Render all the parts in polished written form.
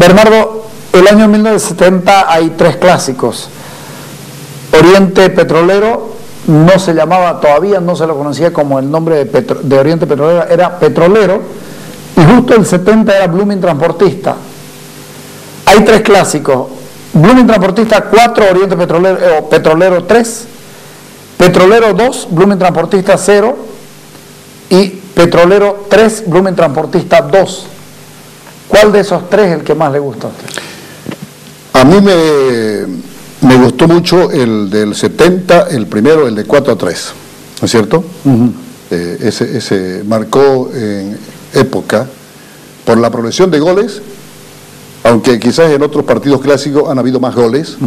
Bernardo, el año 1970 hay 3 clásicos. Oriente Petrolero no se llamaba, todavía no se lo conocía como el nombre de Oriente Petrolero, era Petrolero, y justo el 70 era Blooming Transportista. Hay 3 clásicos: Blooming Transportista 4, Oriente Petrolero, Petrolero 3, Petrolero 2, Blooming Transportista 0, y Petrolero 3, Blooming Transportista 2. ¿Cuál de esos 3 es el que más le gusta a usted? A mí me gustó mucho el del 70, el primero, el de 4-3, ¿no es cierto? Ese marcó en época por la progresión de goles, aunque quizás en otros partidos clásicos han habido más goles,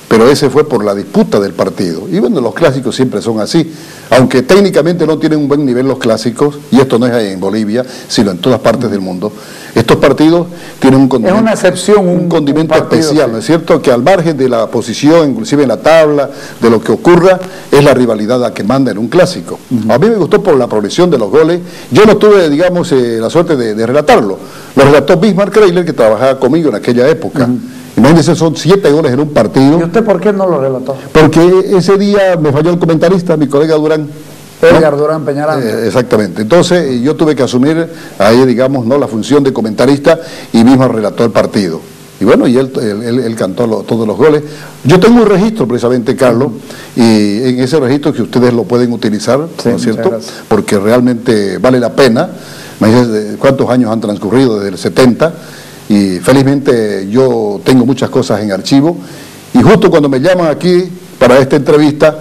pero ese fue por la disputa del partido. Y bueno, los clásicos siempre son así, aunque técnicamente no tienen un buen nivel los clásicos, y esto no es en Bolivia, sino en todas partes del mundo. Estos partidos tienen un condimento, es una excepción, un condimento partido, especial, sí. ¿No es cierto? Que al margen de la posición, inclusive en la tabla, de lo que ocurra, es la rivalidad la que manda en un clásico. A mí me gustó por la progresión de los goles. Yo no tuve, digamos, la suerte de relatarlo. Lo relató Bismarck Kreiler, que trabajaba conmigo en aquella época. Imagínense, son 7 goles en un partido. ¿Y usted por qué no lo relató? Porque ese día me falló el comentarista, mi colega Durán. Edgar Durán Peñaranda. Exactamente. Entonces yo tuve que asumir ahí, digamos, la función de comentarista, y mismo relató el partido. Y bueno, y él cantó todos los goles. Yo tengo un registro precisamente, Carlos, y en ese registro que ustedes lo pueden utilizar, sí, ¿no es cierto? Gracias. Porque realmente vale la pena. Imagínense cuántos años han transcurrido desde el 70, y felizmente yo tengo muchas cosas en archivo, y justo cuando me llaman aquí para esta entrevista,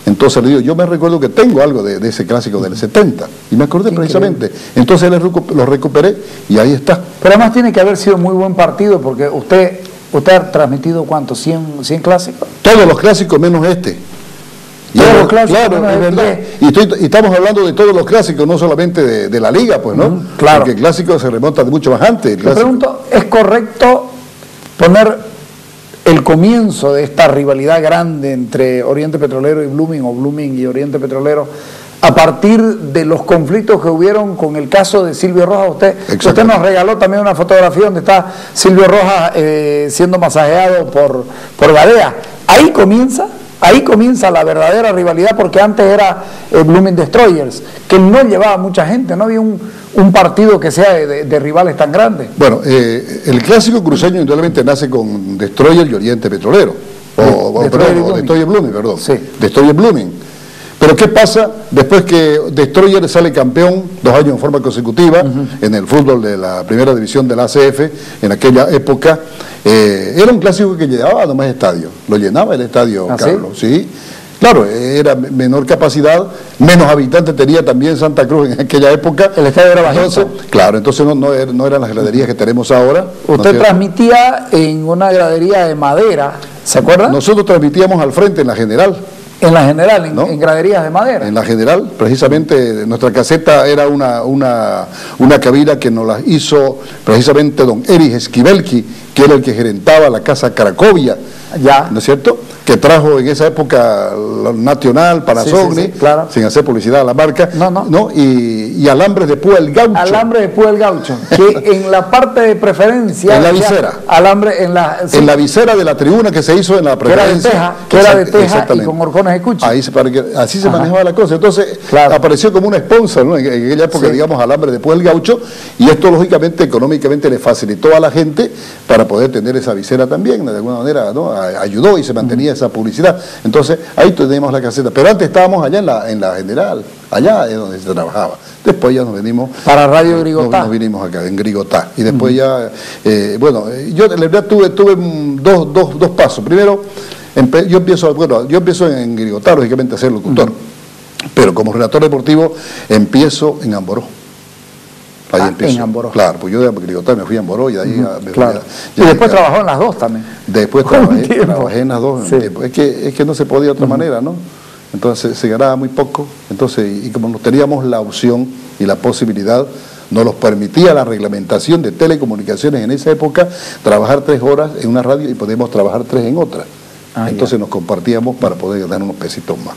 entonces le digo, yo me recuerdo que tengo algo de ese clásico del 70, y me acordé precisamente. Entonces lo recuperé, y ahí está. Pero además tiene que haber sido muy buen partido, porque usted ha transmitido, ¿cuántos? ¿100 clásicos? Todos los clásicos menos este. Todos los clásicos, claro, es verdad. Y estamos hablando de todos los clásicos, no solamente de la liga, pues, ¿no? Claro. Porque el clásico se remonta de mucho más antes. Le pregunto, ¿es correcto poner el comienzo de esta rivalidad grande entre Oriente Petrolero y Blooming, o Blooming y Oriente Petrolero, a partir de los conflictos que hubieron con el caso de Silvio Rojas? Usted nos regaló también una fotografía donde está Silvio Rojas siendo masajeado por Gadea. Ahí comienza la verdadera rivalidad, porque antes era Blooming Destroyers, que no llevaba mucha gente, no había un partido que sea de rivales tan grandes. Bueno, el clásico cruceño indudablemente nace con Destroyer y Oriente Petrolero, o Destroyer Blooming, perdón. Sí. Destroyer Blooming. Pero ¿qué pasa después que Destroyer sale campeón 2 años en forma consecutiva en el fútbol de la primera división de la ACF en aquella época? Era un clásico que llenaba nomás estadio, lo llenaba el estadio, Carlos, ¿sí? Claro, era menor capacidad, menos habitantes tenía también Santa Cruz en aquella época. El estadio era bajito. Claro, entonces no eran las graderías que tenemos ahora. Usted transmitía en una gradería de madera, ¿se acuerda? Nosotros transmitíamos al frente en la General. En la General, ¿no? En graderías de madera. En la General, precisamente, nuestra caseta era una cabina que nos la hizo precisamente don Erich Esquivelki, que era el que gerentaba la Casa Cracovia, ya, ¿no es cierto?, que trajo en esa época Nacional, Panasonic, claro, sin hacer publicidad a la marca, ¿no? Y Alambres de Púa el Gaucho. Alambre de Púa el Gaucho, que en la parte de preferencia... En la visera. Alambre en la... Sí, en la visera de la tribuna que se hizo en la preferencia. Que era de teja y con horcones de cuchi. Así se manejaba la cosa. Entonces, apareció como una sponsor, ¿no? En aquella época, digamos, Alambre de Púa el Gaucho, y esto, lógicamente, económicamente le facilitó a la gente para poder tener esa visera también, de alguna manera, ¿no? Ayudó y se mantenía esa publicidad. Entonces, ahí tenemos la caseta. Pero antes estábamos allá en la General, allá es donde se trabajaba. Después ya nos venimos... Para Radio Grigotá. Nos vinimos acá, en Grigotá. Y después ya, bueno, yo en realidad tuve dos pasos. Primero, yo empiezo en Grigotá, lógicamente, a ser locutor. Pero como relator deportivo, empiezo en Amboró. Ahí empiezo. En Amboró. Claro, pues yo de Grigotá me fui a Amboró y de ahí y después trabajó en las dos también. Después trabajé en las dos. Sí. Es que no se podía de otra manera, ¿no? Entonces se ganaba muy poco. Entonces, y como no teníamos la opción y la posibilidad, nos los permitía la reglamentación de telecomunicaciones en esa época, trabajar 3 horas en una radio y podíamos trabajar 3 en otra. Entonces nos compartíamos para poder ganar unos pesitos más.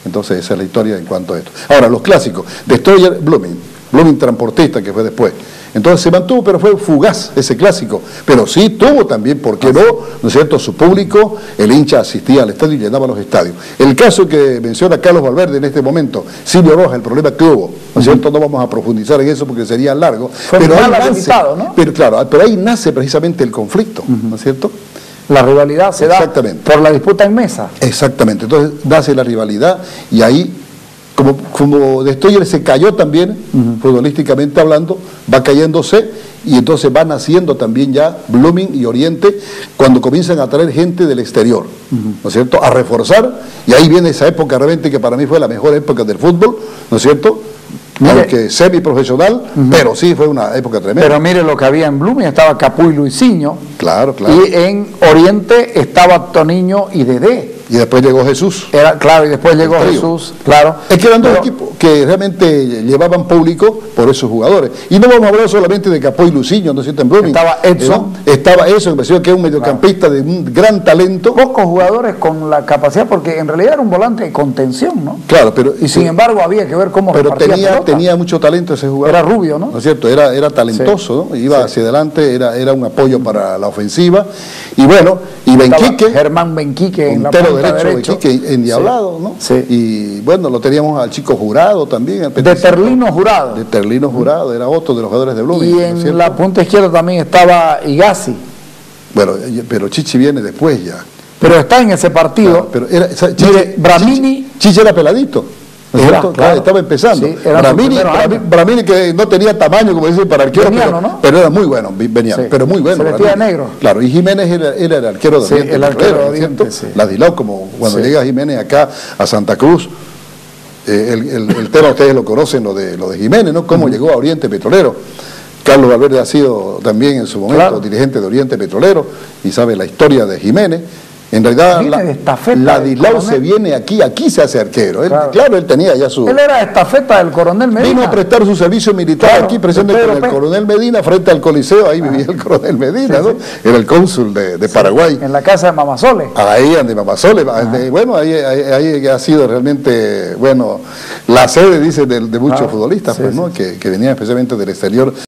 Entonces esa es la historia en cuanto a esto. Ahora, los clásicos, Destroyer Blooming Transportista, que fue después. Entonces se mantuvo, pero fue fugaz ese clásico. Pero sí tuvo también, ¿por qué no es cierto?, su público, el hincha asistía al estadio y llenaba los estadios. El caso que menciona Carlos Valverde en este momento, Silvio Rojas, el problema que hubo, ¿no es cierto?, no vamos a profundizar en eso porque sería largo, pero ahí nace, ¿no? Pero ahí nace precisamente el conflicto, ¿no es cierto? La rivalidad se da por la disputa en mesa. Exactamente, entonces nace la rivalidad y ahí, como Destroyer se cayó también, futbolísticamente hablando, va cayéndose y entonces van naciendo también ya Blooming y Oriente cuando comienzan a traer gente del exterior, ¿no es cierto?, a reforzar, y ahí viene esa época realmente que para mí fue la mejor época del fútbol, ¿no es cierto?, aunque semiprofesional, pero sí fue una época tremenda. Pero mire lo que había en Blooming, estaba Capu y Luisinho. Claro. Y en Oriente estaba Toniño y Dedé. Y después llegó Jesús. Claro, y después llegó Jesús, claro. Es que eran dos equipos que realmente llevaban público por esos jugadores. Y no vamos a hablar solamente de Capó y Luisinho, ¿no es cierto?, en Blooming. Estaba Edson. Estaba Edson, que es un mediocampista de un gran talento. Pocos jugadores con la capacidad, porque en realidad era un volante de contención, ¿no? Claro, pero... Y sin embargo había que ver cómo repartía tenía mucho talento ese jugador. Era rubio, ¿no? ¿No es cierto? Era talentoso, ¿no? Iba hacia adelante, era un apoyo para la ofensiva. Y bueno, y Benquique... Germán Benquique en la punta derecho. Benquique endiablado, ¿no? Sí. Y bueno, lo teníamos al chico Jurado también. De Terlino Jurado. De Terlino Jurado, era otro de los jugadores de Blooming. Y en la punta izquierda también estaba Igasi. Bueno, pero Chichi viene después ya. Pero está en ese partido. Claro, pero Bramini... Chichi era peladito. Claro, estaba empezando. Sí, Bramini que no tenía tamaño, como dicen, para arquero, pero era muy bueno, pero muy bueno. Se vestía de negro. Claro, y Jiménez era el arquero de Oriente. El arquero de Oriente, Ladilao, como cuando llega Jiménez acá a Santa Cruz, el tema ustedes lo conocen, lo de Jiménez, ¿no? Cómo llegó a Oriente Petrolero. Carlos Valverde ha sido también en su momento dirigente de Oriente Petrolero y sabe la historia de Jiménez. En realidad, Ladilao se viene aquí se hace arquero. Él tenía ya su... Él era estafeta del coronel Medina. Vino a prestar su servicio militar aquí, presente con el coronel Medina, frente al Coliseo, ahí vivía el coronel Medina, ¿no? Era el cónsul de Paraguay. En la casa de Mamasole. Ahí, de Mamasole. Bueno, ahí ha sido realmente, bueno, la sede, dice, de muchos futbolistas, pues, ¿no? Que venían especialmente del exterior.